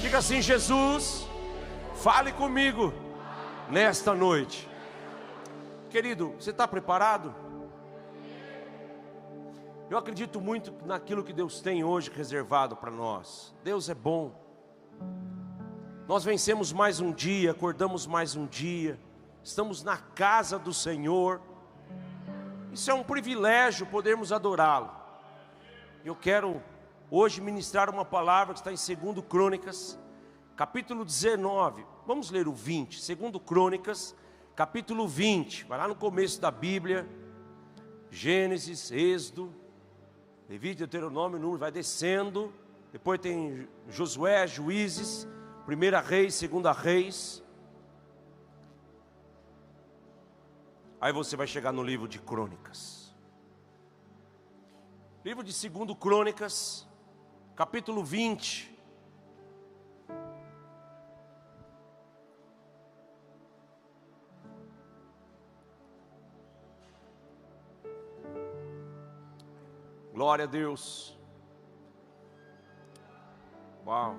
Diga assim: Jesus, fale comigo nesta noite. Querido, você está preparado? Eu acredito muito naquilo que Deus tem hoje reservado para nós. Deus é bom. Nós vencemos mais um dia, acordamos mais um dia, estamos na casa do Senhor. Isso é um privilégio podermos adorá-lo. Eu quero hoje ministrar uma palavra que está em 2 Crônicas, capítulo 19. Vamos ler o 20, 2 Crônicas, capítulo 20. Vai lá no começo da Bíblia. Gênesis, Êxodo, Levítico, Deuteronômio, Número, vai descendo. Depois tem Josué, Juízes, 1 Reis, 2 Reis. Aí você vai chegar no livro de Crônicas. Livro de 2 Crônicas, capítulo 20. Glória a Deus. Uau.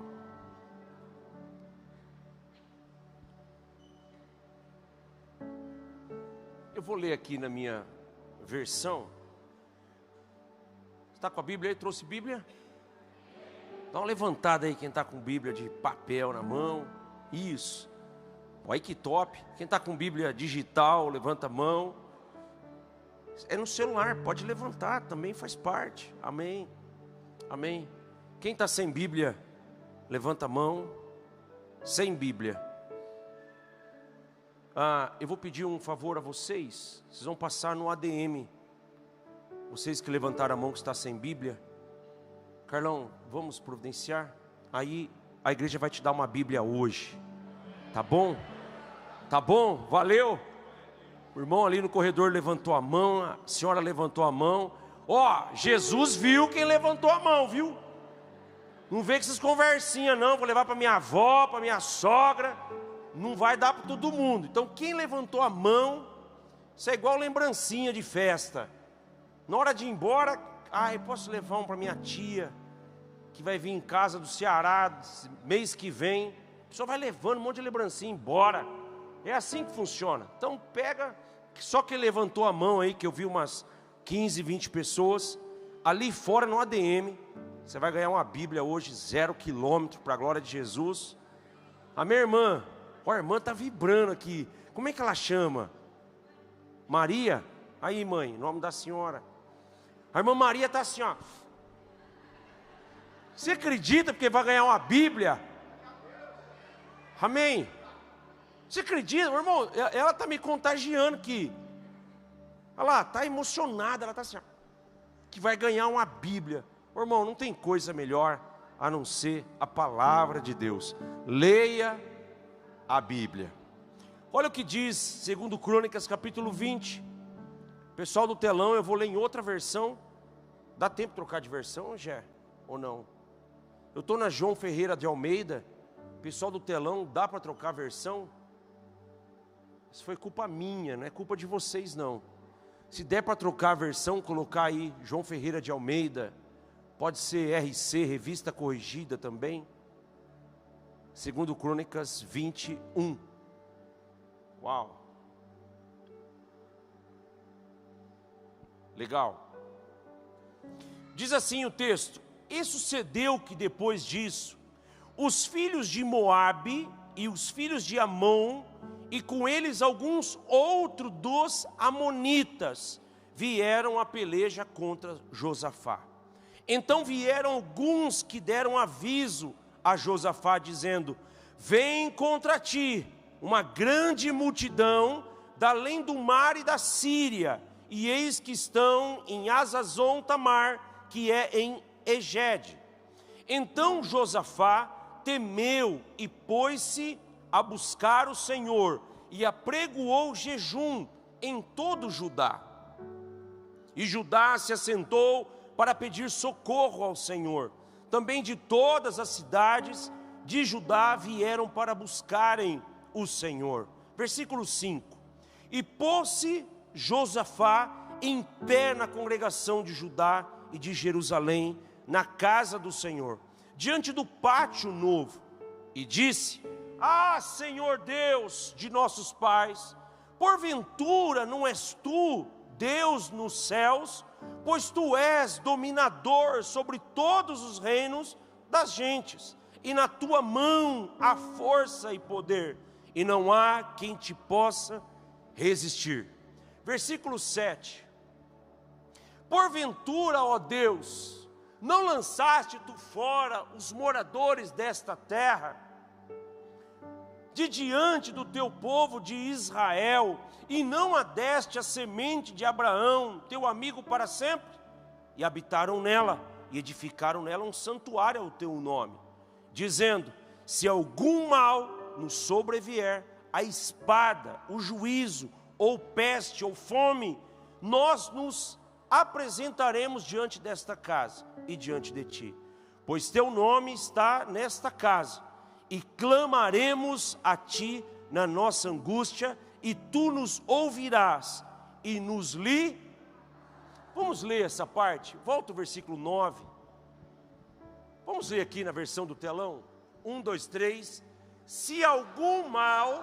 Eu vou ler aqui na minha versão. Está com a Bíblia aí? Trouxe Bíblia? Dá uma levantada aí quem está com Bíblia de papel na mão. Isso. Olha que top. Quem está com Bíblia digital, levanta a mão. É no celular, pode levantar, também faz parte. Amém. Amém. Quem está sem Bíblia, levanta a mão. Sem Bíblia. Eu vou pedir um favor a vocês. Vocês vão passar no ADM. Vocês que levantaram a mão que está sem Bíblia. Carlão, vamos providenciar. Aí a igreja vai te dar uma Bíblia hoje. Tá bom? Tá bom? Valeu. O irmão ali no corredor levantou a mão. A senhora levantou a mão. Jesus viu quem levantou a mão, viu? Não vê com essas conversinhas não. Vou levar para minha avó, para minha sogra. Não vai dar para todo mundo. Então quem levantou a mão, isso é igual lembrancinha de festa. Na hora de ir embora, eu posso levar um para minha tia, que vai vir em casa do Ceará, mês que vem. A pessoa vai levando um monte de lembrancinha embora. É assim que funciona. Então pega, só quem levantou a mão aí, que eu vi umas 15, 20 pessoas, ali fora no ADM, você vai ganhar uma Bíblia hoje, 0 quilômetro, para a glória de Jesus. A minha irmã, a irmã está vibrando aqui. Como é que ela chama? Maria? Aí, mãe, nome da senhora. A irmã Maria está assim, ó. Você acredita porque vai ganhar uma Bíblia? Amém? Você acredita, meu irmão? Ela está me contagiando aqui. Olha lá, está emocionada. Ela está assim, ó, que vai ganhar uma Bíblia. Meu irmão, não tem coisa melhor a não ser a palavra de Deus. Leia a Bíblia. Olha o que diz 2 Crônicas capítulo 20. Pessoal do telão, eu vou ler em outra versão. Dá tempo de trocar de versão, Gé? Ou não? Eu estou na João Ferreira de Almeida. Pessoal do telão, dá para trocar a versão? Isso foi culpa minha, não é culpa de vocês não. Se der para trocar a versão, colocar aí João Ferreira de Almeida. Pode ser RC, Revista Corrigida também. 2 Crônicas 21. Uau. Legal. Diz assim o texto: E sucedeu que depois disso, os filhos de Moabe e os filhos de Amon, e com eles alguns outros dos amonitas, vieram a peleja contra Josafá. Então vieram alguns que deram aviso a Josafá, dizendo: Vem contra ti uma grande multidão da além do mar e da Síria, e eis que estão em Hazazon Tamar, que é em Egede. Então Josafá temeu e pôs-se a buscar o Senhor, e apregoou jejum em todo Judá. E Judá se assentou para pedir socorro ao Senhor. Também de todas as cidades de Judá vieram para buscarem o Senhor. Versículo 5. E pôs-se Josafá em pé na congregação de Judá e de Jerusalém, na casa do Senhor, diante do pátio novo, e disse: Ah, Senhor Deus de nossos pais, porventura não és tu Deus nos céus? Pois tu és dominador sobre todos os reinos das gentes, e na tua mão há força e poder, e não há quem te possa resistir. Versículo 7. Porventura, ó Deus, não lançaste tu fora os moradores desta terra, de diante do teu povo de Israel, e não adeste a semente de Abraão, teu amigo para sempre? E habitaram nela, e edificaram nela um santuário ao teu nome, dizendo: se algum mal nos sobrevier, a espada, o juízo, ou peste, ou fome, nós nos apresentaremos diante desta casa e diante de ti, pois teu nome está nesta casa, e clamaremos a ti na nossa angústia, e tu nos ouvirás e nos Vamos ler essa parte, volta o versículo 9. Vamos ler aqui na versão do telão. 1, 2, 3. Se algum mal,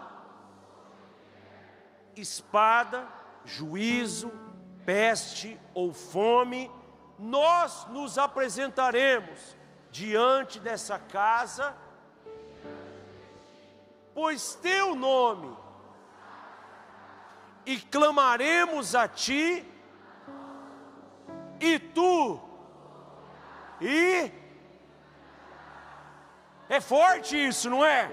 espada, juízo, peste ou fome, nós nos apresentaremos diante dessa casa, pois teu nome, e clamaremos a ti, e tu, é forte isso, não é?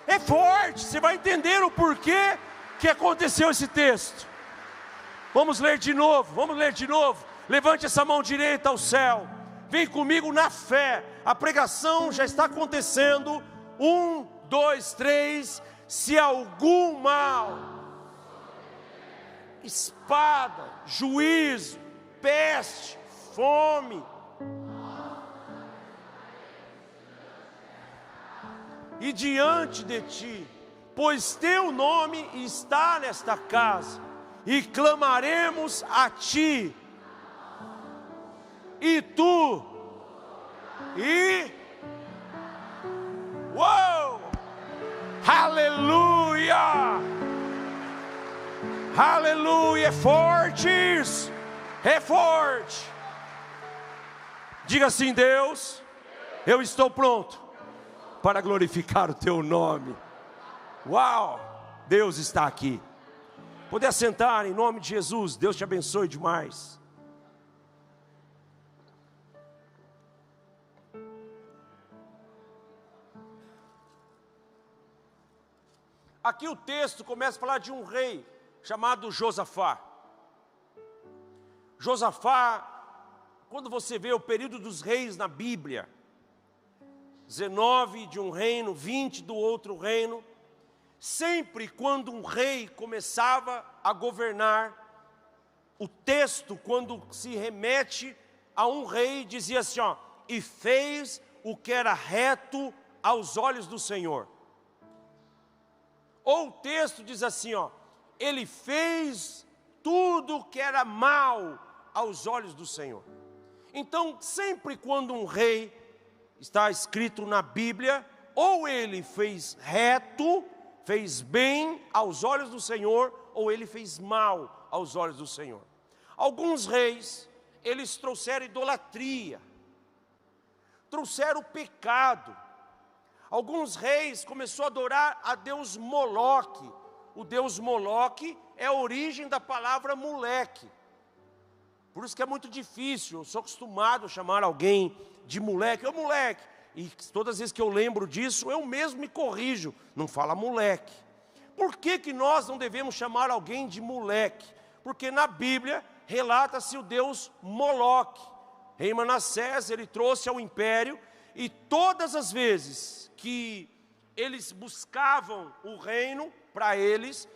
É forte, você vai entender o porquê que aconteceu esse texto. Vamos ler de novo, levante essa mão direita ao céu, vem comigo na fé, a pregação já está acontecendo. 1, 2, 3. Se algum mal, espada, juízo, peste, fome, e diante de ti, pois teu nome está nesta casa, e clamaremos a ti, e tu, uou, aleluia, aleluia, é forte isso, é forte. Diga assim: Deus, eu estou pronto para glorificar o teu nome. Uau, Deus está aqui. Poder sentar em nome de Jesus. Deus te abençoe demais. Aqui o texto começa a falar de um rei chamado Josafá. Josafá, quando você vê o período dos reis na Bíblia, 19 de um reino, 20 do outro reino, sempre quando um rei começava a governar, o texto, quando se remete a um rei, dizia assim, ó: e fez o que era reto aos olhos do Senhor. Ou o texto diz assim, ó: ele fez tudo o que era mal aos olhos do Senhor. Então, sempre quando um rei, está escrito na Bíblia, ou ele fez reto, fez bem aos olhos do Senhor, ou ele fez mal aos olhos do Senhor. Alguns reis, eles trouxeram idolatria, trouxeram pecado. Alguns reis começaram a adorar a Deus Moloque. O Deus Moloque é a origem da palavra moleque. Por isso que é muito difícil, eu sou acostumado a chamar alguém de moleque, ô moleque, e todas as vezes que eu lembro disso, eu mesmo me corrijo, não fala moleque. Por que que nós não devemos chamar alguém de moleque? Porque na Bíblia relata-se o Deus Moloque. Rei Manassés, ele trouxe ao império, e todas as vezes que eles buscavam o reino para eles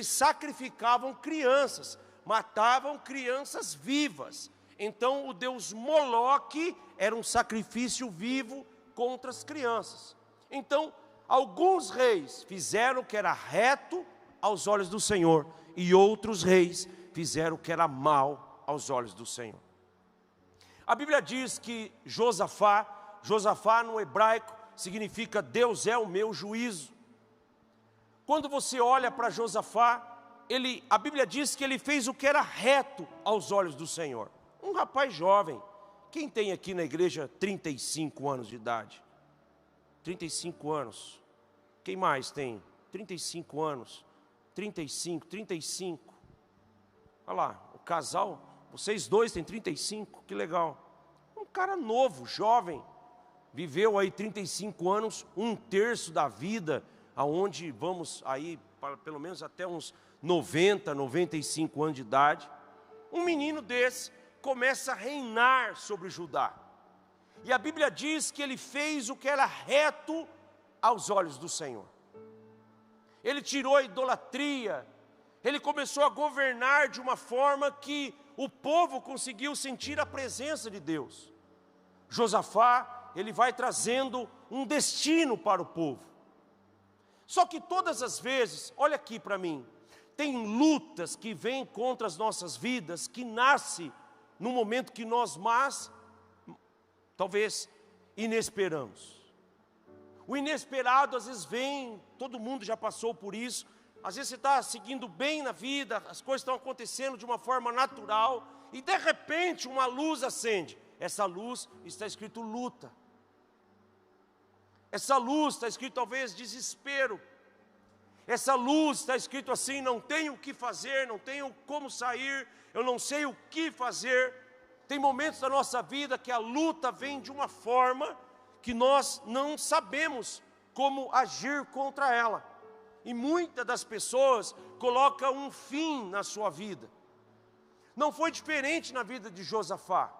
sacrificavam crianças, matavam crianças vivas. Então o Deus Moloque era um sacrifício vivo contra as crianças. Então alguns reis fizeram o que era reto aos olhos do Senhor, e outros reis fizeram o que era mal aos olhos do Senhor. A Bíblia diz que Josafá no hebraico significa Deus é o meu juízo. Quando você olha para Josafá, a Bíblia diz que ele fez o que era reto aos olhos do Senhor. Um rapaz jovem. Quem tem aqui na igreja 35 anos de idade? 35 anos. Quem mais tem? 35 anos. 35. Olha lá, o casal, vocês dois têm 35, que legal. Um cara novo, jovem, viveu aí 35 anos, um terço da vida, aonde vamos aí, para pelo menos até uns 90, 95 anos de idade. Um menino desse começa a reinar sobre Judá. E a Bíblia diz que ele fez o que era reto aos olhos do Senhor. Ele tirou a idolatria, ele começou a governar de uma forma que o povo conseguiu sentir a presença de Deus. Josafá, ele vai trazendo um destino para o povo. Só que todas as vezes, olha aqui para mim, tem lutas que vêm contra as nossas vidas, que nascem no momento que nós talvez inesperamos. O inesperado às vezes vem, todo mundo já passou por isso. Às vezes você está seguindo bem na vida, as coisas estão acontecendo de uma forma natural, e de repente uma luz acende. Essa luz está escrito luta. Essa luz está escrito talvez desespero. Essa luz está escrito assim: não tenho o que fazer, não tenho como sair, eu não sei o que fazer. Tem momentos da nossa vida que a luta vem de uma forma que nós não sabemos como agir contra ela. E muitas das pessoas colocam um fim na sua vida. Não foi diferente na vida de Josafá.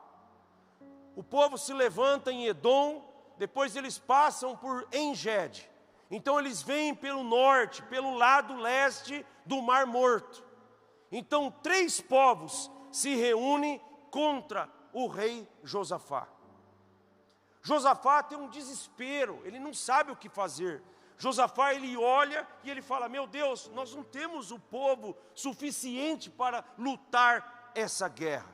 O povo se levanta em Edom, depois eles passam por En-Gede. Então eles vêm pelo norte, pelo lado leste do Mar Morto. Então 3 povos se reúnem contra o rei Josafá. Josafá tem um desespero, ele não sabe o que fazer. Josafá, ele olha e ele fala: meu Deus, nós não temos o povo suficiente para lutar essa guerra.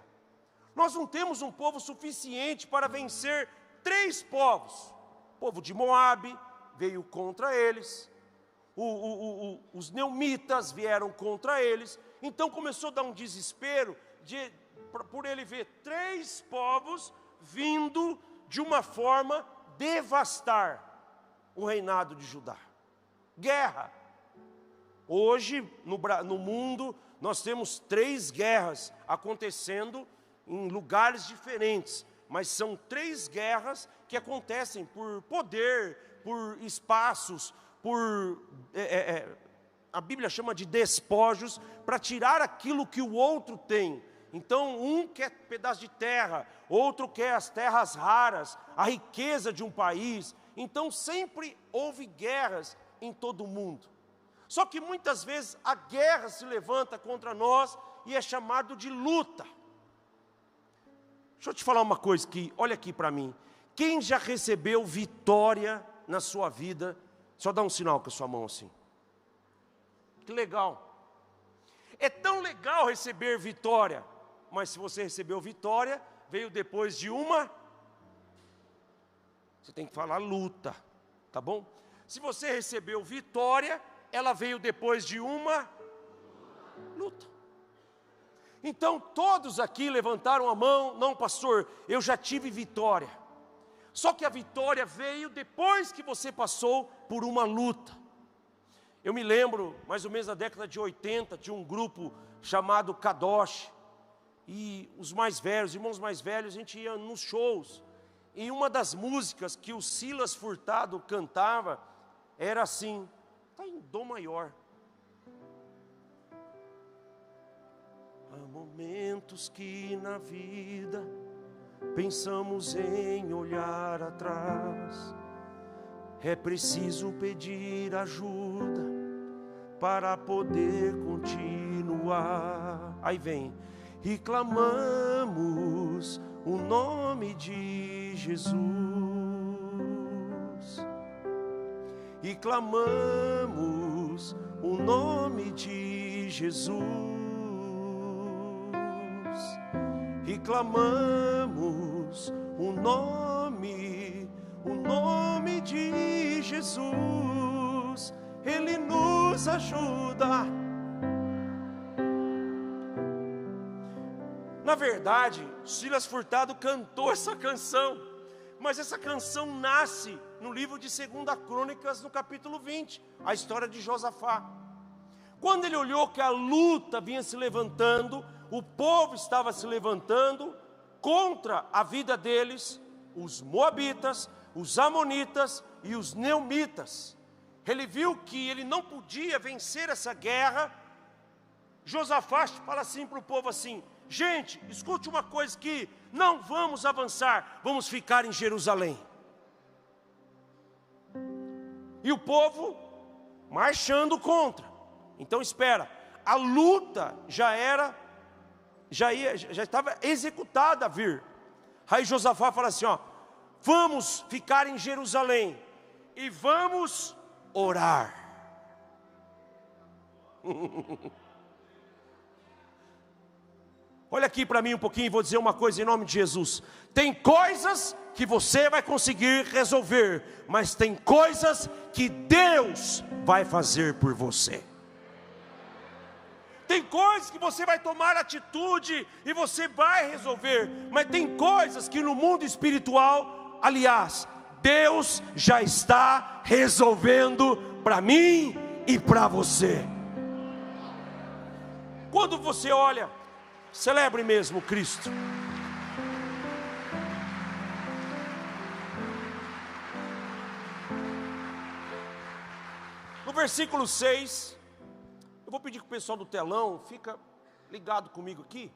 Nós não temos um povo suficiente para vencer 3 povos. O povo de Moabe veio contra eles, os Neumitas vieram contra eles. Então começou a dar um desespero por ele ver 3 povos vindo de uma forma devastar o reinado de Judá. Guerra. Hoje no mundo nós temos 3 guerras acontecendo em lugares diferentes, mas são 3 guerras que acontecem por poder, por espaços, a Bíblia chama de despojos, para tirar aquilo que o outro tem. Então um quer pedaço de terra, outro quer as terras raras, a riqueza de um país. Então sempre houve guerras em todo o mundo. Só que muitas vezes a guerra se levanta contra nós e é chamado de luta. Deixa eu te falar uma coisa que, olha aqui para mim. Quem já recebeu vitória na sua vida? Só dá um sinal com a sua mão assim. Que legal. É tão legal receber vitória, mas se você recebeu vitória, veio depois de uma... Você tem que falar luta, tá bom? Se você recebeu vitória, ela veio depois de uma luta. Então todos aqui levantaram a mão: não, pastor, eu já tive vitória. Só que a vitória veio depois que você passou por uma luta. Eu me lembro, mais ou menos na década de 80, tinha um grupo chamado Kadosh. E os mais velhos, irmãos mais velhos, a gente ia nos shows. E uma das músicas que o Silas Furtado cantava era assim, está em dó maior. Há momentos que na vida pensamos em olhar atrás. É preciso pedir ajuda para poder continuar. Aí vem: e clamamos o nome de Jesus, e clamamos o nome de Jesus, e clamamos o nome de Jesus, Ele nos ajuda. Na verdade, Silas Furtado cantou essa canção, mas essa canção nasce no livro de 2 Crônicas, no capítulo 20, a história de Josafá. Quando ele olhou que a luta vinha se levantando, o povo estava se levantando contra a vida deles, os moabitas, os amonitas e os neumitas. Ele viu que ele não podia vencer essa guerra. Josafá fala assim para o povo assim: gente, escute uma coisa aqui, não vamos avançar, vamos ficar em Jerusalém. E o povo marchando contra. Então espera, a luta já estava executada a vir. Aí Josafá fala assim, ó: vamos ficar em Jerusalém e vamos orar. Olha aqui para mim um pouquinho, vou dizer uma coisa em nome de Jesus. Tem coisas que você vai conseguir resolver, mas tem coisas que Deus vai fazer por você. Tem coisas que você vai tomar atitude e você vai resolver, mas tem coisas que no mundo espiritual, aliás, Deus já está resolvendo para mim e para você. Quando você olha, celebre mesmo Cristo. No versículo 6, eu vou pedir que o pessoal do telão fica ligado comigo aqui.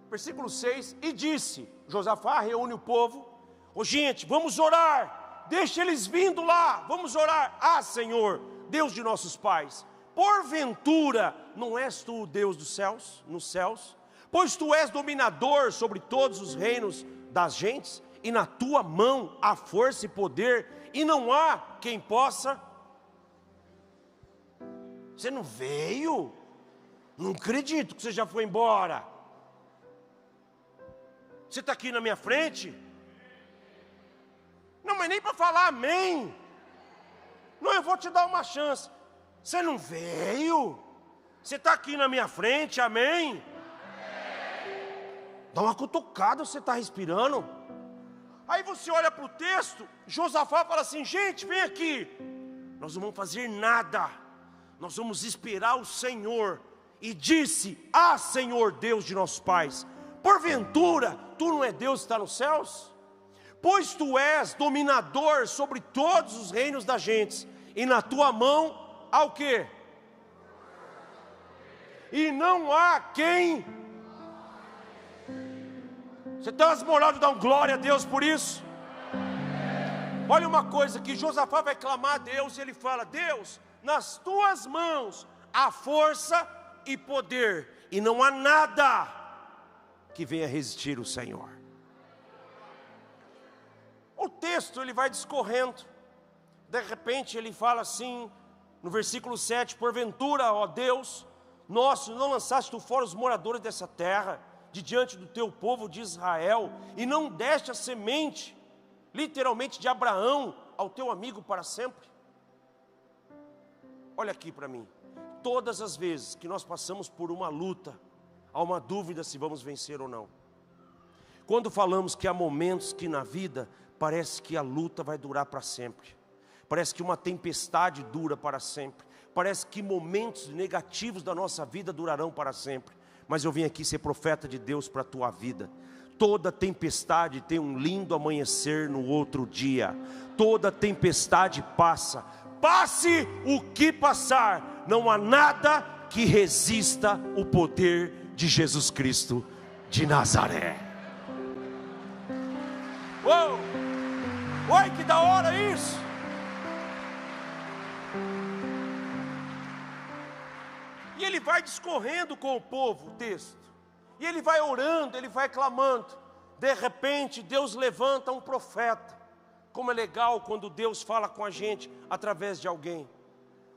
Versículo 6, e disse, Josafá reúne o povo: ô gente, vamos orar, deixa eles vindo lá, vamos orar. Ah, Senhor, Deus de nossos pais, porventura não és tu o Deus dos céus, nos céus? Pois tu és dominador sobre todos os reinos das gentes, e na tua mão há força e poder, e não há quem possa. Você não veio? Não acredito que você já foi embora. Você está aqui na minha frente? Não, mas nem para falar amém. Não, eu vou te dar uma chance. Você não veio? Você está aqui na minha frente, amém? Dá uma cutucada, você está respirando. Aí você olha para o texto, Josafá fala assim: gente, vem aqui. Nós não vamos fazer nada, nós vamos esperar o Senhor. E disse: ah, Senhor Deus de nossos pais, porventura tu não é Deus que está nos céus? Pois tu és dominador sobre todos os reinos das gentes, e na tua mão há o quê? E não há quem. Você tem as moral de dar um glória a Deus por isso? Olha uma coisa que Josafá vai clamar a Deus, e ele fala: Deus, nas tuas mãos há força e poder, e não há nada que venha resistir o Senhor. O texto ele vai discorrendo. De repente ele fala assim, no versículo 7, porventura, ó Deus nosso, não lançaste tu fora os moradores dessa terra, de diante do teu povo de Israel, e não deste a semente, literalmente, de Abraão, ao teu amigo para sempre? Olha aqui para mim, todas as vezes que nós passamos por uma luta, há uma dúvida se vamos vencer ou não. Quando falamos que há momentos que na vida parece que a luta vai durar para sempre, parece que uma tempestade dura para sempre, parece que momentos negativos da nossa vida durarão para sempre. Mas eu vim aqui ser profeta de Deus para a tua vida. Toda tempestade tem um lindo amanhecer no outro dia. Toda tempestade passa. Passe o que passar, não há nada que resista o poder de Jesus Cristo de Nazaré. Uou! Oi, que da hora isso! E ele vai discorrendo com o povo, o texto. E ele vai orando, ele vai clamando. De repente, Deus levanta um profeta. Como é legal quando Deus fala com a gente através de alguém.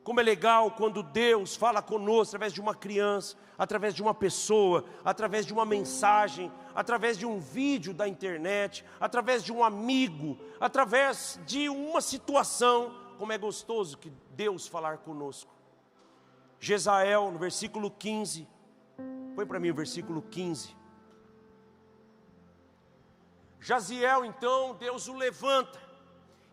Como é legal quando Deus fala conosco através de uma criança, através de uma pessoa, através de uma mensagem, através de um vídeo da internet, através de um amigo, através de uma situação. Como é gostoso que Deus falar conosco. Jezael, no versículo 15, põe para mim o versículo 15. Jaziel, então, Deus o levanta,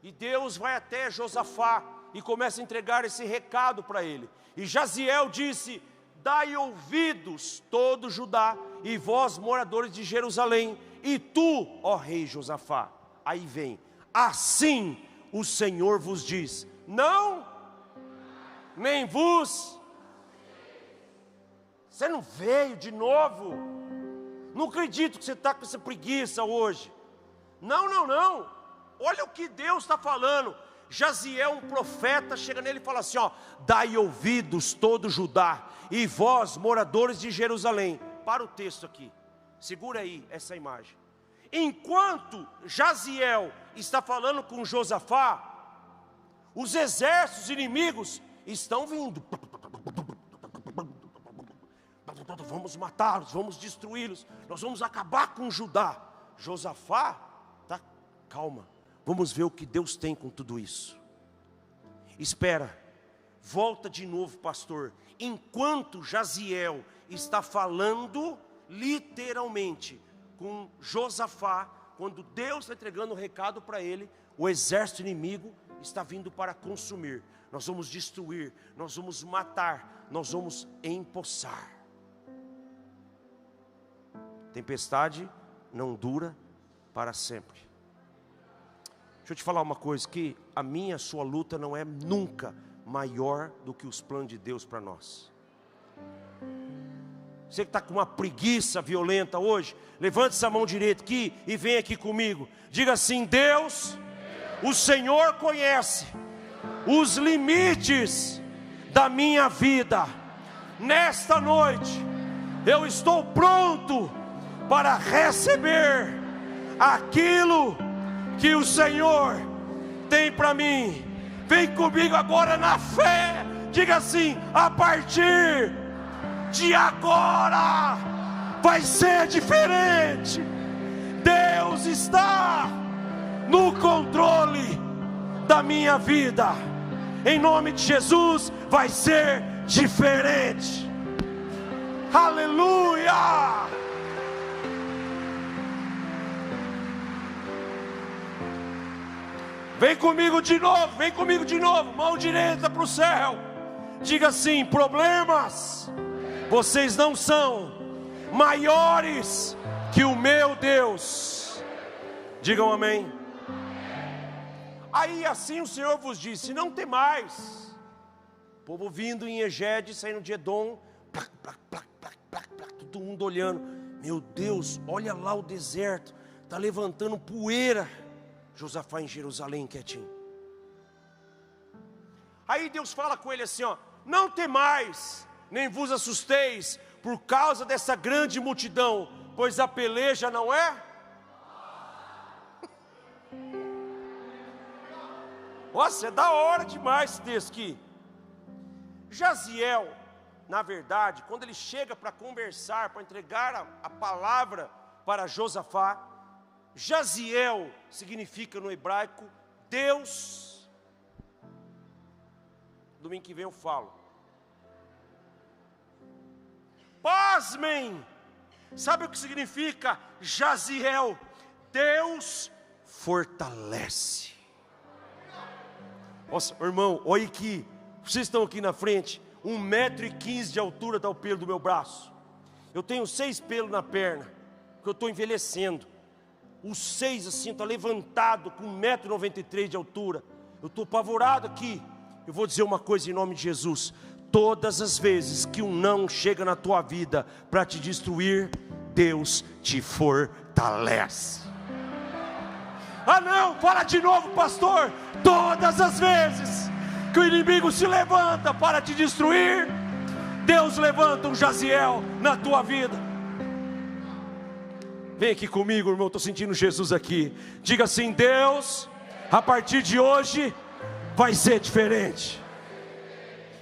e Deus vai até Josafá, e começa a entregar esse recado para ele. E Jaziel disse: dai ouvidos todo Judá, e vós moradores de Jerusalém, e tu, ó rei Josafá. Aí vem: assim o Senhor vos diz, não, nem vos. Você não veio de novo? Não acredito que você está com essa preguiça hoje. Não, olha o que Deus está falando. Jaziel, um profeta, chega nele e fala assim, ó: dai ouvidos todo Judá, e vós moradores de Jerusalém. Para o texto aqui, segura aí essa imagem. Enquanto Jaziel está falando com Josafá, os exércitos inimigos estão vindo. Vamos matá-los, vamos destruí-los, nós vamos acabar com Judá. Josafá, tá, calma, vamos ver o que Deus tem com tudo isso. Espera, volta de novo, pastor. Enquanto Jaziel está falando literalmente com Josafá, quando Deus está entregando o recado para ele, o exército inimigo está vindo para consumir. Nós vamos destruir, nós vamos matar, nós vamos empossar. Tempestade não dura para sempre. Deixa eu te falar uma coisa, que a minha, a sua luta não é nunca maior do que os planos de Deus para nós. Você que está com uma preguiça violenta hoje, levante essa mão direita aqui e vem aqui comigo. Diga assim: Deus, o Senhor conhece os limites da minha vida. Nesta noite, eu estou pronto para receber aquilo que o Senhor tem para mim. Vem comigo agora na fé. Diga assim: a partir de agora vai ser diferente. Deus está no controle da minha vida. Em nome de Jesus vai ser diferente. Aleluia! Vem comigo de novo, mão direita para o céu. Diga assim: problemas, vocês não são maiores que o meu Deus. Digam amém. Aí assim o Senhor vos disse: não temais. O povo vindo em Egede, saindo de Edom, todo mundo olhando. Meu Deus, olha lá o deserto, está levantando poeira. Josafá em Jerusalém quietinho. Aí Deus fala com ele assim, ó: não temais, nem vos assusteis por causa dessa grande multidão, pois a peleja não é. Nossa, é da hora demais esse texto aqui. Jaziel, na verdade, quando ele chega para conversar, para entregar a palavra para Josafá, Jaziel significa no hebraico Deus. Domingo que vem eu falo. Pasmem, sabe o que significa Jaziel? Deus fortalece. Nossa, irmão, olha aqui, vocês estão aqui na frente, 1,15 m de altura está o pelo do meu braço. Eu tenho 6 pelos na perna, porque eu estou envelhecendo. Os 6 assim, está levantado com 1,93 m de altura. Eu estou apavorado aqui. Eu vou dizer uma coisa em nome de Jesus: todas as vezes que um não chega na tua vida para te destruir, Deus te fortalece. Ah não, fala de novo, pastor. Todas as vezes que o inimigo se levanta para te destruir, Deus levanta um Jaziel na tua vida. Vem aqui comigo, irmão, estou sentindo Jesus aqui. Diga assim: Deus, a partir de hoje vai ser diferente.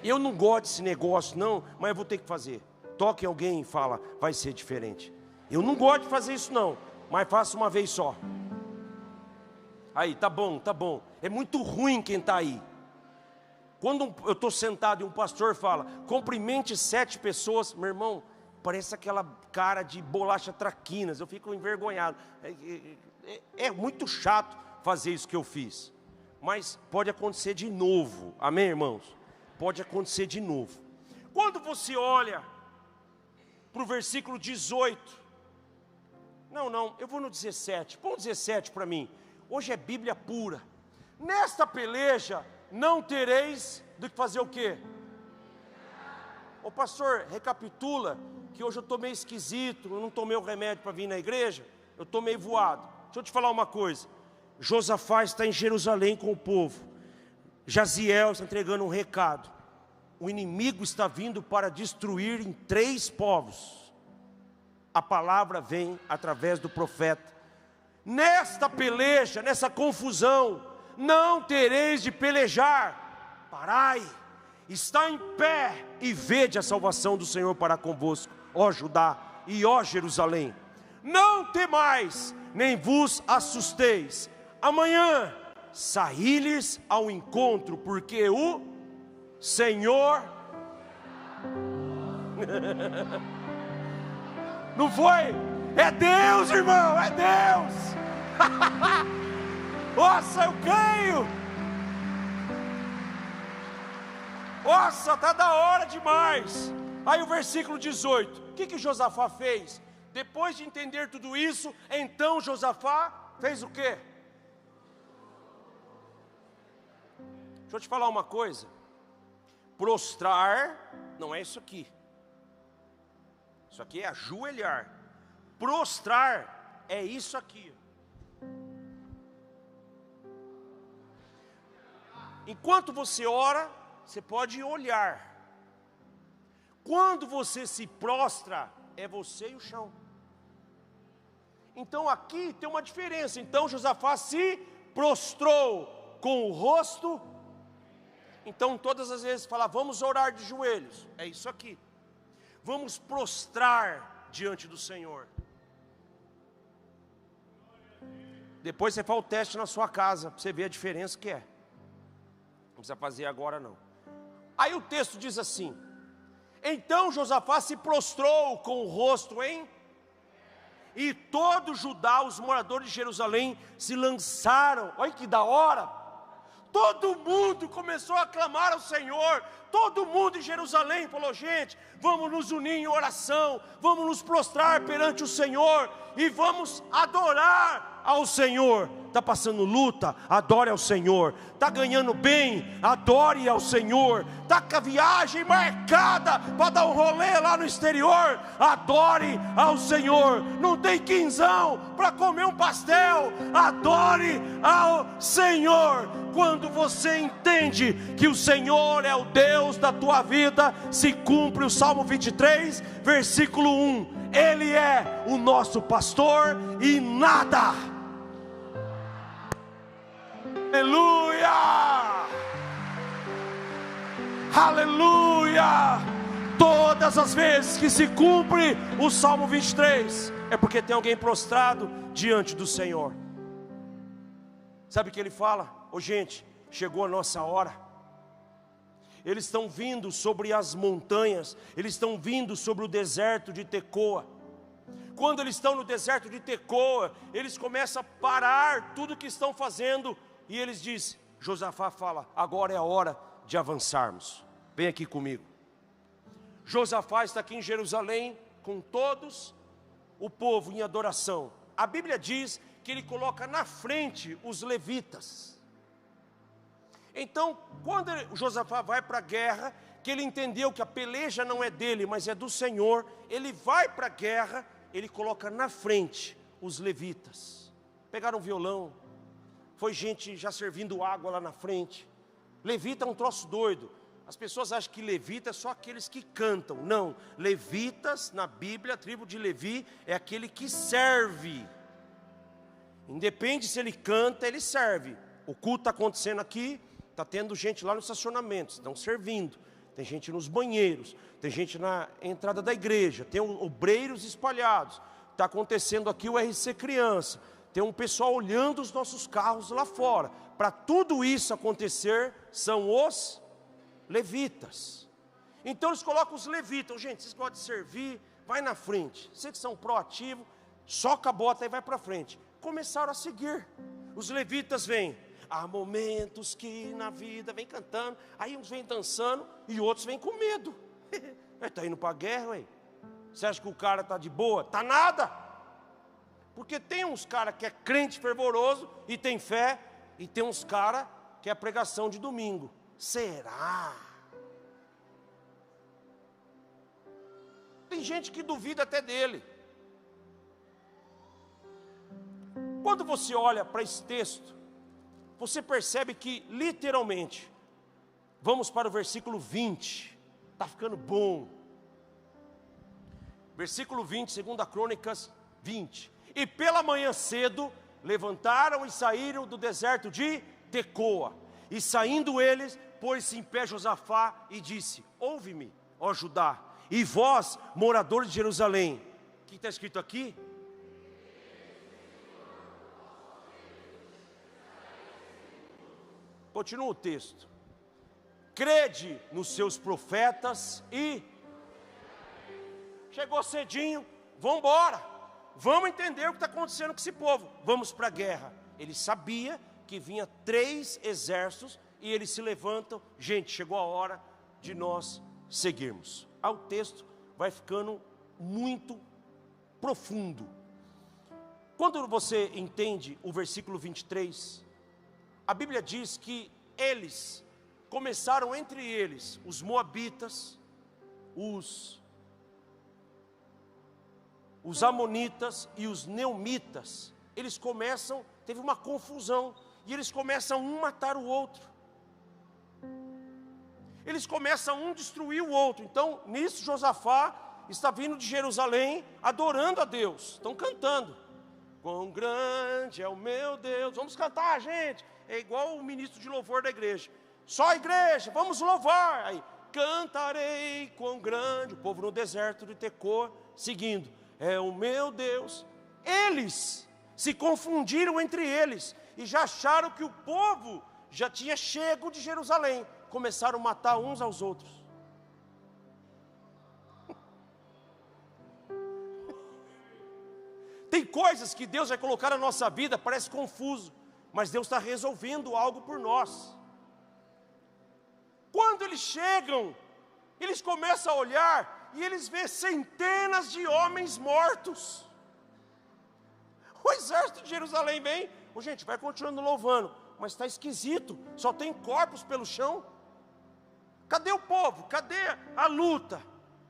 Eu não gosto desse negócio não, mas eu vou ter que fazer. Toque em alguém e fala, vai ser diferente. Eu não gosto de fazer isso não, mas faço uma vez só. Aí, tá bom, tá bom. É muito ruim quem está aí. Quando eu estou sentado e um pastor fala, cumprimente 7 pessoas, meu irmão, parece aquela cara de bolacha traquinas, eu fico envergonhado. É muito chato fazer isso que eu fiz, mas pode acontecer de novo, amém, irmãos? Pode acontecer de novo. Quando você olha para o versículo 18, não, eu vou no 17, põe o 17 para mim, hoje é Bíblia pura. Nesta peleja, não tereis do que fazer o quê? Ô pastor, recapitula, que hoje eu estou meio esquisito, eu não tomei o remédio para vir na igreja, eu estou meio voado. Deixa eu te falar uma coisa, Josafá está em Jerusalém com o povo, Jaziel está entregando um recado, o inimigo está vindo para destruir em 3 povos, a palavra vem através do profeta. Nesta peleja, nessa confusão, não tereis de pelejar, parai, está em pé e vede a salvação do Senhor para convosco, ó Judá e ó Jerusalém. Não temais, nem vos assusteis, amanhã saí-lhes ao encontro, porque o Senhor... Não foi? É Deus, irmão, é Deus. Nossa, eu creio. Nossa, está da hora demais. Aí o versículo 18, o que Josafá fez? Depois de entender tudo isso, então Josafá fez o quê? Deixa eu te falar uma coisa. Prostrar, não é isso aqui. Isso aqui é ajoelhar. Prostrar é isso aqui. Enquanto você ora, você pode olhar. Quando você se prostra, é você e o chão. Então aqui tem uma diferença. Então Josafá se prostrou com o rosto. Então todas as vezes fala, vamos orar de joelhos. É isso aqui. Vamos prostrar diante do Senhor. Depois você faz o teste na sua casa, para você ver a diferença que é. Não precisa fazer agora não. Aí o texto diz assim, então Josafá se prostrou com o rosto em... E todo Judá, os moradores de Jerusalém, se lançaram. Olha que da hora. Todo mundo começou a clamar ao Senhor. Todo mundo em Jerusalém falou, gente, vamos nos unir em oração, vamos nos prostrar perante o Senhor e vamos adorar ao Senhor. Está passando luta, adore ao Senhor. Está ganhando bem, adore ao Senhor. Está com a viagem marcada para dar um rolê lá no exterior, adore ao Senhor. Não tem quinzão para comer um pastel, adore ao Senhor. Quando você entende que o Senhor é o Deus da tua vida, se cumpre o Salmo 23, versículo 1. Ele é o nosso pastor e nada. Aleluia! Aleluia! Todas as vezes que se cumpre o Salmo 23, é porque tem alguém prostrado diante do Senhor. Sabe o que ele fala? Ô gente, chegou a nossa hora. Eles estão vindo sobre as montanhas, eles estão vindo sobre o deserto de Tecoa. Quando eles estão no deserto de Tecoa, eles começam a parar tudo que estão fazendo. E eles dizem, Josafá fala, agora é a hora de avançarmos. Vem aqui comigo. Josafá está aqui em Jerusalém, com todos o povo em adoração. A Bíblia diz que ele coloca na frente os levitas. Então, quando Josafá vai para a guerra, que ele entendeu que a peleja não é dele, mas é do Senhor, ele vai para a guerra, ele coloca na frente os levitas. Pegaram violão, foi gente já servindo água lá na frente. Levita é um troço doido. As pessoas acham que levita é só aqueles que cantam. Não, levitas na Bíblia, a tribo de Levi é aquele que serve. Independe se ele canta, ele serve. O culto está acontecendo aqui, está tendo gente lá no estacionamento, estão servindo. tem gente nos banheiros, tem gente na entrada da igreja, tem obreiros espalhados. Está acontecendo aqui o RC Criança, tem um pessoal olhando os nossos carros lá fora. Para tudo isso acontecer, são os levitas. Então eles colocam os levitas. Gente, vocês podem servir, vai na frente. Vocês que são proativos, soca a bota e vai para frente. Começaram a seguir. Os levitas vêm. Há momentos que na vida vem cantando, aí uns vêm dançando e outros vêm com medo. Está indo para a guerra, ué. Você acha que o cara está de boa? Está nada. Porque tem uns caras que é crente fervoroso e tem fé, e tem uns caras que é pregação de domingo. Será? Tem gente que duvida até dele. Quando você olha para esse texto, você percebe que literalmente, vamos para o versículo 20, está ficando bom. Versículo 20, 2 Crônicas 20. E pela manhã cedo, levantaram e saíram do deserto de Tecoa. E saindo eles, pôs-se em pé Josafá e disse: ouve-me, ó Judá, e vós, moradores de Jerusalém. O que está escrito aqui? Continua o texto. Crede nos seus profetas e... Chegou cedinho, vamos embora. Vamos entender o que está acontecendo com esse povo. Vamos para a guerra. Ele sabia que vinha 3 exércitos e eles se levantam. Gente, chegou a hora de nós seguirmos. O texto vai ficando muito profundo. Quando você entende o versículo 23, a Bíblia diz que eles começaram entre eles, os moabitas, os amonitas e os neumitas, eles começam, teve uma confusão, e eles começam um matar o outro. Eles começam um destruir o outro. Então, nisso Josafá está vindo de Jerusalém, adorando a Deus. Estão cantando. Quão grande é o meu Deus. Vamos cantar, gente. É igual o ministro de louvor da igreja. Só a igreja, vamos louvar. Aí, cantarei quão grande. O povo no deserto de Tecoa, seguindo. É o meu Deus. Eles se confundiram entre eles e já acharam que o povo já tinha chego de Jerusalém. Começaram a matar uns aos outros. Tem coisas que Deus vai colocar na nossa vida, parece confuso, mas Deus está resolvendo algo por nós. Quando eles chegam, eles começam a olhar e eles vêem centenas de homens mortos. O exército de Jerusalém vem, gente, vai continuando louvando, mas está esquisito, só tem corpos pelo chão. Cadê o povo? Cadê a luta?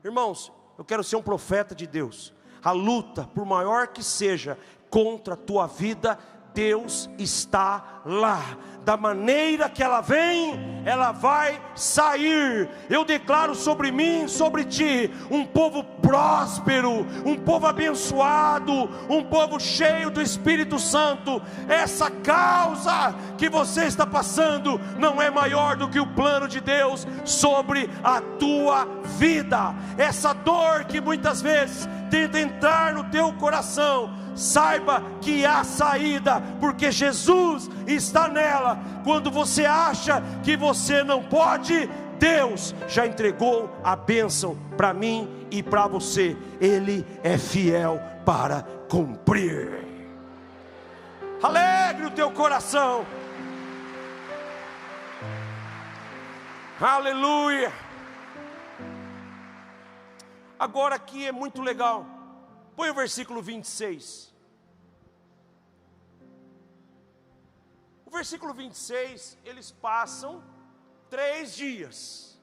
Irmãos, eu quero ser um profeta de Deus. A luta, por maior que seja, contra a tua vida, Deus está lá. Da maneira que ela vem, ela vai sair. Eu declaro sobre mim, sobre ti, um povo próspero, um povo abençoado, um povo cheio do Espírito Santo. Essa causa que você está passando não é maior do que o plano de Deus sobre a tua vida. Essa dor que muitas vezes tenta entrar no teu coração, saiba que há saída, porque Jesus está nela. Quando você acha que você não pode, Deus já entregou a bênção para mim e para você. Ele é fiel para cumprir. Alegre o teu coração. Aleluia. Agora aqui é muito legal. Põe o versículo 26. O versículo 26, eles passam 3 dias.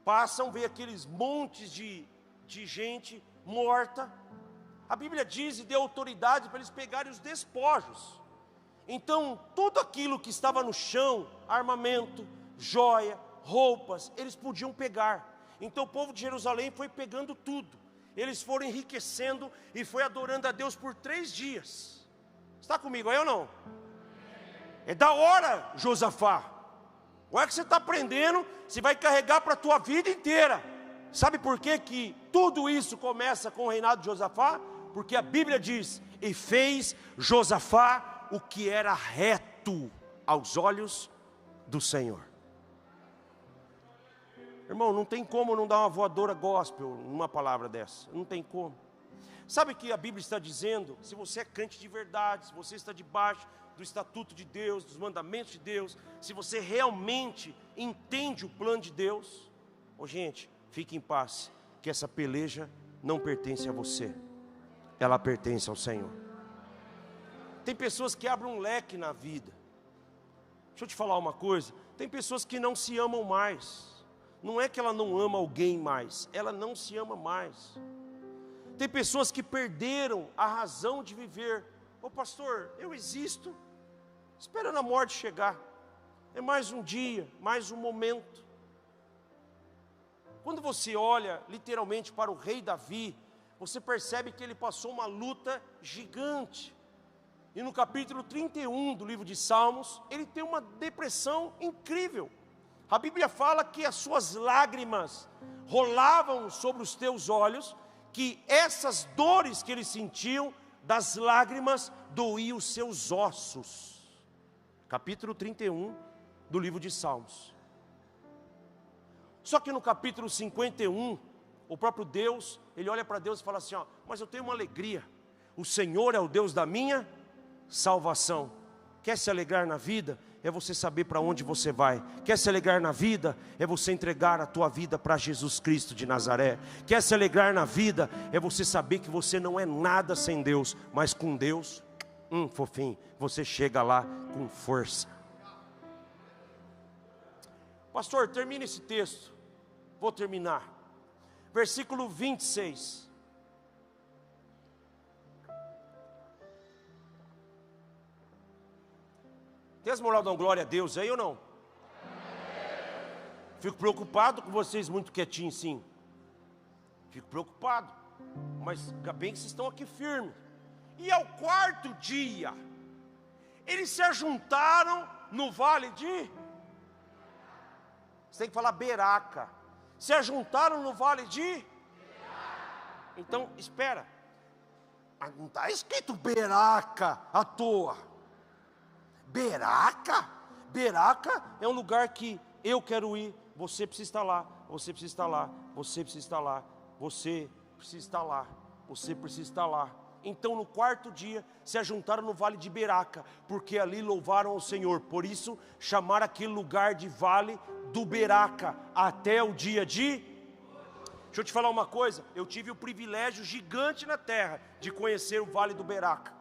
Passam, vê aqueles montes de gente morta. A Bíblia diz e deu autoridade para eles pegarem os despojos. Então, tudo aquilo que estava no chão, armamento, joia, roupas, eles podiam pegar. Então o povo de Jerusalém foi pegando tudo. Eles foram enriquecendo e foi adorando a Deus por 3 dias. Está comigo aí ou não? É da hora, Josafá. Ou é que você está aprendendo, você vai carregar para a tua vida inteira. Sabe por quê que tudo isso começa com o reinado de Josafá? Porque a Bíblia diz: e fez Josafá o que era reto aos olhos do Senhor. Irmão, não tem como não dar uma voadora gospel numa palavra dessa. Não tem como. Sabe o que a Bíblia está dizendo? Se você é crente de verdade, se você está debaixo do estatuto de Deus, dos mandamentos de Deus, se você realmente entende o plano de Deus, gente, fique em paz, que essa peleja não pertence a você, ela pertence ao Senhor. Tem pessoas que abrem um leque na vida. Deixa eu te falar uma coisa, tem pessoas que não se amam mais. Não é que ela não ama alguém mais, ela não se ama mais. Tem pessoas que perderam a razão de viver. Ô pastor, eu existo esperando a morte chegar. É mais um dia, mais um momento. Quando você olha literalmente para o rei Davi, você percebe que ele passou uma luta gigante. E no capítulo 31 do livro de Salmos, ele tem uma depressão incrível. A Bíblia fala que as suas lágrimas rolavam sobre os teus olhos, que essas dores que ele sentiu, das lágrimas, doíam os seus ossos. Capítulo 31 do livro de Salmos. Só que no capítulo 51, o próprio Deus, ele olha para Deus e fala assim: mas eu tenho uma alegria, o Senhor é o Deus da minha salvação. Quer se alegrar na vida? É você saber para onde você vai. Quer se alegrar na vida? É você entregar a tua vida para Jesus Cristo de Nazaré. Quer se alegrar na vida? É você saber que você não é nada sem Deus, mas com Deus, fofinho, você chega lá com força. Pastor, termina esse texto. Vou terminar. Versículo 26. Tem as moral dão glória a Deus aí ou não? Fico preocupado com vocês muito quietinhos, sim. Fico preocupado. Mas bem que vocês estão aqui firmes. E ao quarto dia, eles se ajuntaram no vale de... Você tem que falar Beraca. Se ajuntaram no vale de... Então, espera. Não está escrito Beraca à toa. Beraca? Beraca é um lugar que eu quero ir, você precisa estar lá, você precisa estar lá, você precisa estar lá, você precisa estar lá, você precisa estar lá. Então no quarto dia se ajuntaram no vale de Beraca, porque ali louvaram ao Senhor. Por isso chamaram aquele lugar de vale do Beraca, até o dia de... Deixa eu te falar uma coisa, eu tive o privilégio gigante na terra de conhecer o vale do Beraca.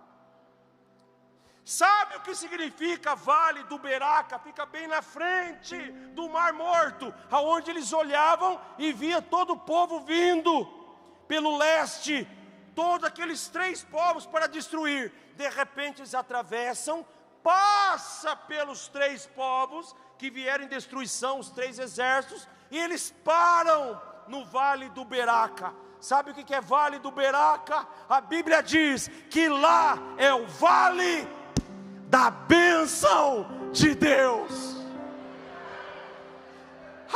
Sabe o que significa Vale do Beraca? Fica bem na frente do Mar Morto, aonde eles olhavam e via todo o povo vindo pelo leste, todos aqueles 3 povos para destruir. De repente eles atravessam, passa pelos 3 povos que vieram em destruição, os 3 exércitos, e eles param no Vale do Beraca. Sabe o que é Vale do Beraca? A Bíblia diz que lá é o vale da bênção de Deus.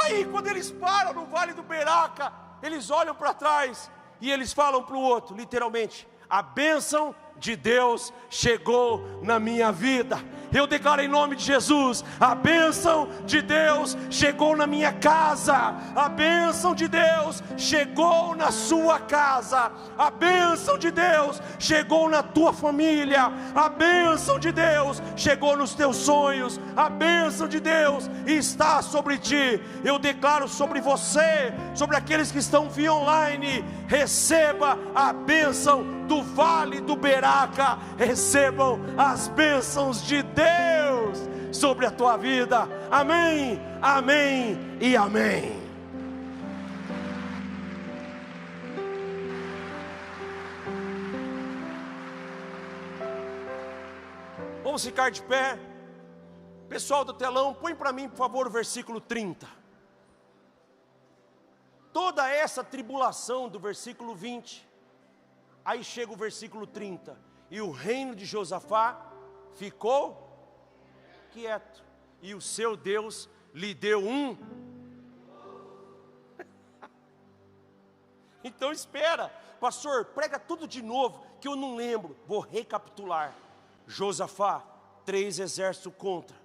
Aí quando eles param no Vale do Beraca, eles olham para trás e eles falam para o outro, literalmente: a bênção de Deus chegou na minha vida. Eu declaro em nome de Jesus: a bênção de Deus chegou na minha casa, a bênção de Deus chegou na sua casa, a bênção de Deus chegou na tua família, a bênção de Deus chegou nos teus sonhos, a bênção de Deus está sobre ti. Eu declaro sobre você, sobre aqueles que estão via online: receba a bênção do Vale do Beraca, recebam as bênçãos de Deus sobre a tua vida. Amém, amém e amém. Vamos ficar de pé. Pessoal do telão, põe para mim por favor o versículo 30. Toda essa tribulação do versículo 20, aí chega o versículo 30, e o reino de Josafá ficou quieto, e o seu Deus lhe deu um. Então espera, pastor, prega tudo de novo, que eu não lembro. Vou recapitular. Josafá, 3 exércitos contra.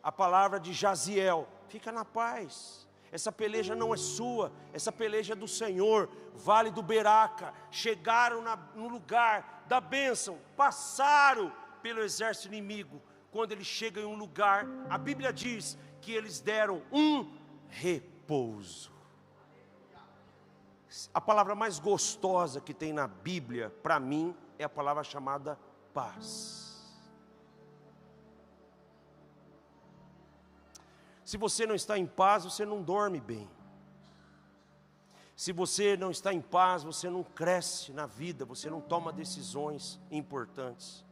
A palavra de Jaziel, fica na paz. Essa peleja não é sua, essa peleja é do Senhor. Vale do Beraca, chegaram no lugar da bênção, passaram pelo exército inimigo. Quando ele chega em um lugar, a Bíblia diz que eles deram um repouso. A palavra mais gostosa que tem na Bíblia, para mim, é a palavra chamada paz. Se você não está em paz, você não dorme bem. Se você não está em paz, você não cresce na vida, você não toma decisões importantes.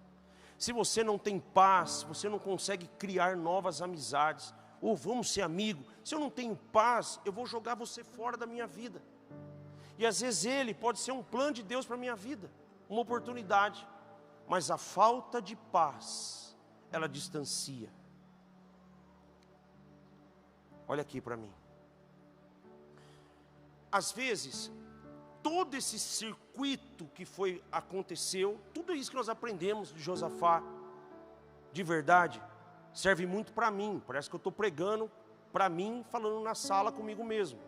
Se você não tem paz, você não consegue criar novas amizades. Ou vamos ser amigos. Se eu não tenho paz, eu vou jogar você fora da minha vida. E às vezes ele pode ser um plano de Deus para a minha vida, uma oportunidade. Mas a falta de paz, ela distancia. Olha aqui para mim. Às vezes, todo esse circuito que aconteceu, tudo isso que nós aprendemos de Josafá, de verdade, serve muito para mim. Parece que eu estou pregando para mim, falando na sala comigo mesmo.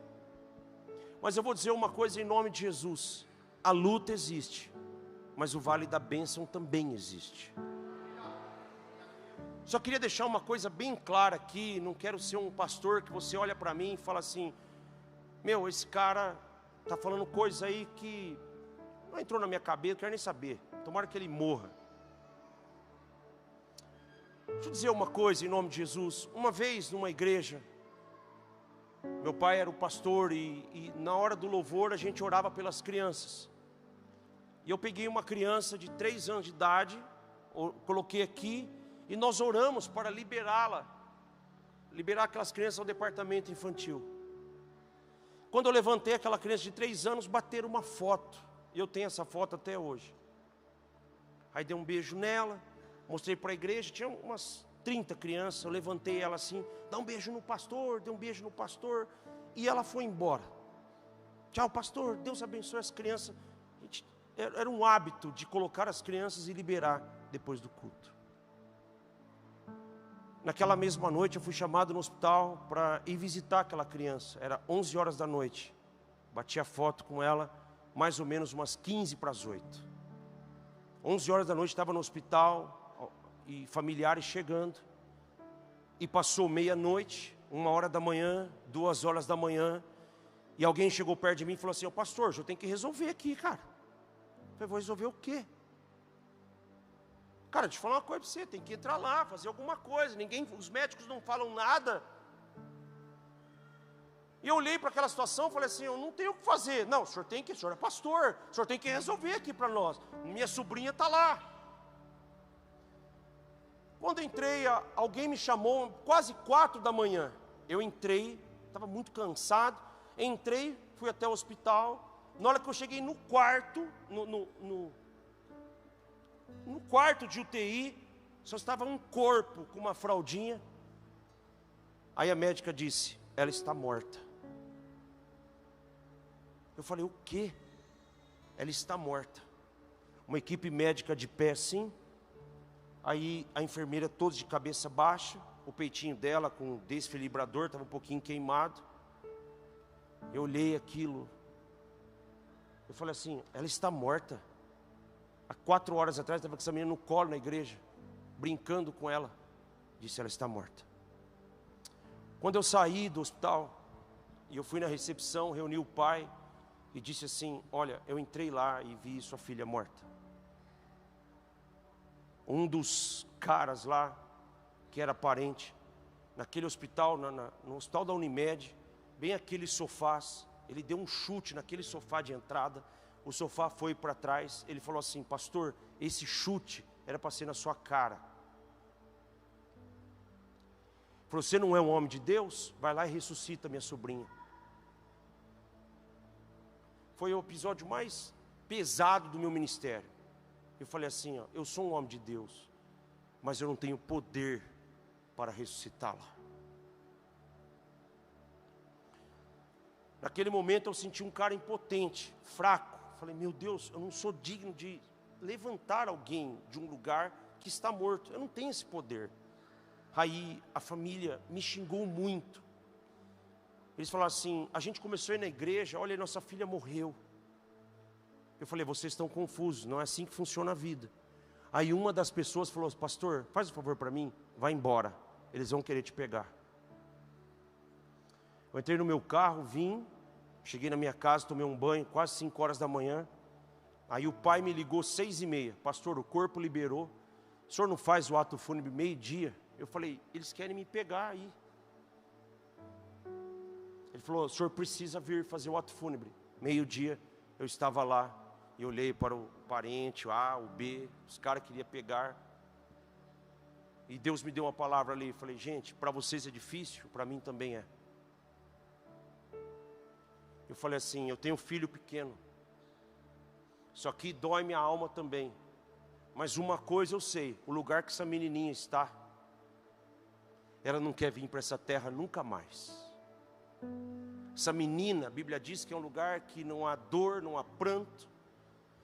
Mas eu vou dizer uma coisa em nome de Jesus: a luta existe, mas o vale da bênção também existe. Só queria deixar uma coisa bem clara aqui. Não quero ser um pastor que você olha para mim e fala assim: meu, esse cara está falando coisa aí que não entrou na minha cabeça, não quero nem saber, tomara que ele morra. Deixa eu dizer uma coisa em nome de Jesus. Uma vez numa igreja, meu pai era o pastor e na hora do louvor a gente orava pelas crianças. E eu peguei uma criança de 3 anos de idade, coloquei aqui, e nós oramos para liberar aquelas crianças ao departamento infantil. Quando eu levantei aquela criança de 3 anos, bateram uma foto. E eu tenho essa foto até hoje. Aí dei um beijo nela, mostrei para a igreja, tinha umas 30 crianças, eu levantei ela assim, dá um beijo no pastor, dei um beijo no pastor, e ela foi embora. Tchau, pastor, Deus abençoe as crianças. Era um hábito de colocar as crianças e liberar depois do culto. Naquela mesma noite eu fui chamado no hospital para ir visitar aquela criança. Era 11 horas da noite. Bati a foto com ela, mais ou menos umas 15 para as 8. 11 horas da noite estava no hospital, e familiares chegando. E passou meia-noite, 1 hora da manhã, 2 horas da manhã. E alguém chegou perto de mim e falou assim: ô pastor, eu tenho que resolver aqui, cara. Eu falei: vou resolver o quê? Cara, deixa eu falar uma coisa para você, tem que entrar lá, fazer alguma coisa. Os médicos não falam nada. E eu olhei para aquela situação e falei assim: eu não tenho o que fazer. Não, o senhor é pastor, o senhor tem que resolver aqui para nós. Minha sobrinha está lá. Quando eu entrei, alguém me chamou, quase 4 da manhã. Eu entrei, estava muito cansado. Entrei, fui até o hospital. Na hora que eu cheguei no quarto, no quarto de UTI, só estava um corpo com uma fraldinha. Aí a médica disse: ela está morta. Eu falei: o quê? Ela está morta. Uma equipe médica de pé assim. Aí a enfermeira toda de cabeça baixa, o peitinho dela com desfibrilador estava um pouquinho queimado. Eu olhei aquilo. Eu falei assim: ela está morta. Há 4 horas atrás estava com essa menina no colo na igreja, brincando com ela. Disse: ela está morta. Quando eu saí do hospital, e eu fui na recepção, reuni o pai, e disse assim: olha, eu entrei lá e vi sua filha morta. Um dos caras lá, que era parente, naquele hospital, no hospital da Unimed, bem aqueles sofás, ele deu um chute naquele sofá de entrada, o sofá foi para trás. Ele falou assim: pastor, esse chute era para ser na sua cara. Ele falou: você não é um homem de Deus? Vai lá e ressuscita minha sobrinha. Foi o episódio mais pesado do meu ministério. Eu falei assim: ó, eu sou um homem de Deus, mas eu não tenho poder para ressuscitá-la. Naquele momento eu senti um cara impotente, fraco. Falei, meu Deus, eu não sou digno de levantar alguém de um lugar que está morto. Eu não tenho esse poder. Aí a família me xingou muito. Eles falaram assim, a gente começou a ir na igreja, olha, nossa filha morreu. Eu falei, vocês estão confusos, não é assim que funciona a vida. Aí uma das pessoas falou, pastor, faz um favor para mim, vai embora, eles vão querer te pegar. Eu entrei no meu carro, vim, cheguei na minha casa, tomei um banho, quase 5 horas da manhã. Aí o pai me ligou 6h30, pastor, o corpo liberou, o senhor não faz o ato fúnebre meio-dia? Eu falei, eles querem me pegar aí. Ele falou, o senhor precisa vir fazer o ato fúnebre. Meio-dia, eu estava lá, e olhei para o parente, o A, o B, os caras queriam pegar. E Deus me deu uma palavra ali, eu falei, gente, para vocês é difícil, para mim também é. Eu falei assim, eu tenho um filho pequeno, isso aqui dói minha alma também. Mas uma coisa eu sei, o lugar que essa menininha está, ela não quer vir para essa terra nunca mais. Essa menina, a Bíblia diz que é um lugar que não há dor, não há pranto.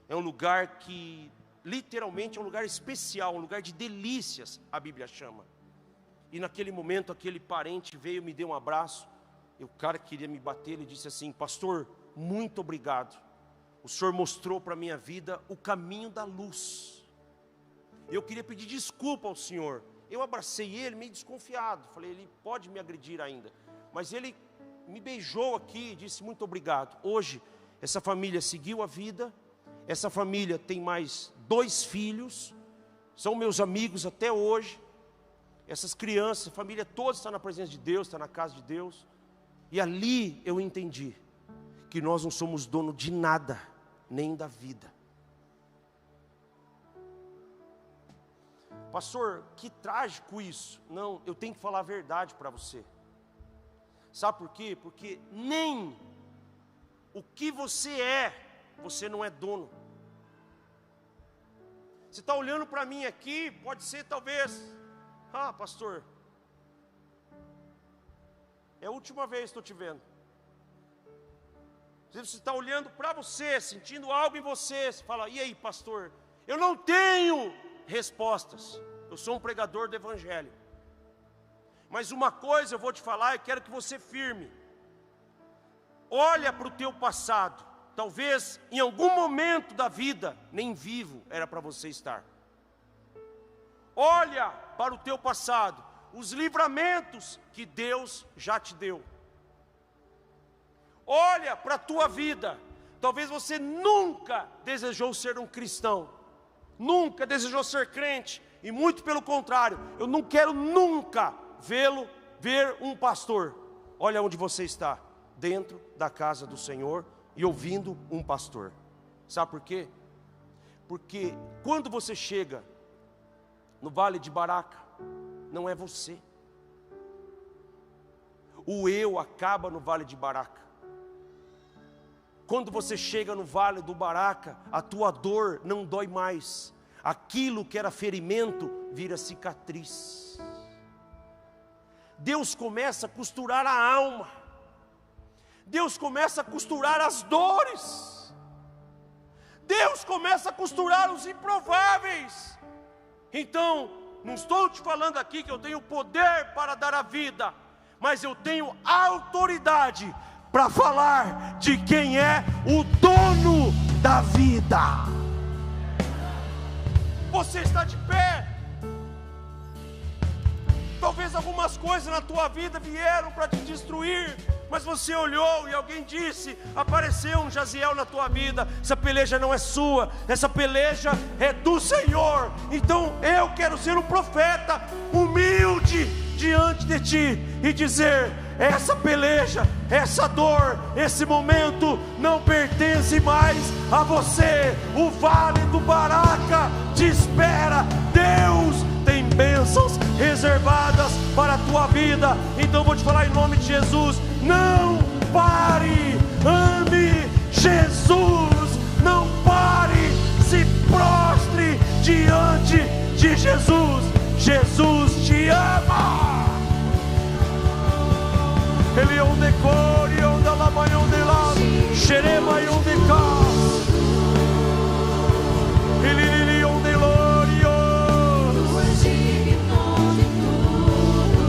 É um lugar que, literalmente, é um lugar especial, um lugar de delícias, a Bíblia chama. E naquele momento, aquele parente veio, me deu um abraço. E o cara queria me bater, ele disse assim, pastor, muito obrigado. O senhor mostrou para a minha vida o caminho da luz. Eu queria pedir desculpa ao senhor. Eu abracei ele meio desconfiado. Falei, ele pode me agredir ainda. Mas ele me beijou aqui e disse muito obrigado. Hoje, essa família seguiu a vida. Essa família tem mais 2 filhos. São meus amigos até hoje. Essas crianças, a família toda está na presença de Deus, está na casa de Deus. E ali eu entendi que nós não somos dono de nada, nem da vida. Pastor, que trágico isso. Não, eu tenho que falar a verdade para você. Sabe por quê? Porque nem o que você é, você não é dono. Você está olhando para mim aqui, pode ser talvez, pastor, é a última vez que estou te vendo. Você está olhando para você, sentindo algo em você, você fala, e aí pastor, eu não tenho respostas, eu sou um pregador do evangelho. Mas uma coisa eu vou te falar, eu quero que você firme. Olha para o teu passado. Talvez em algum momento da vida, nem vivo era para você estar. Olha para o teu passado, os livramentos que Deus já te deu. Olha para a tua vida. Talvez você nunca desejou ser um cristão, nunca desejou ser crente, e muito pelo contrário, eu não quero nunca ver um pastor. Olha onde você está, dentro da casa do Senhor e ouvindo um pastor. Sabe por quê? Porque quando você chega no Vale de Baraca, não é você. O eu acaba no Vale de Baraca. Quando você chega no Vale do Baraca, a tua dor não dói mais. Aquilo que era ferimento vira cicatriz. Deus começa a costurar a alma. Deus começa a costurar as dores. Deus começa a costurar os improváveis. Então, não estou te falando aqui que eu tenho poder para dar a vida, mas eu tenho autoridade para falar de quem é o dono da vida. Você está de pé. Talvez algumas coisas na tua vida vieram para te destruir, mas você olhou e alguém disse, apareceu um Jaziel na tua vida. Essa peleja não é sua, essa peleja é do Senhor. Então eu quero ser um profeta humilde diante de ti e dizer, essa peleja, essa dor, esse momento não pertence mais a você. O Vale do Baraca te espera. Deus tem bênçãos reservadas para a tua vida. Então vou te falar em nome de Jesus, não pare, ame Jesus, não pare, se prostre diante de Jesus. Jesus te ama.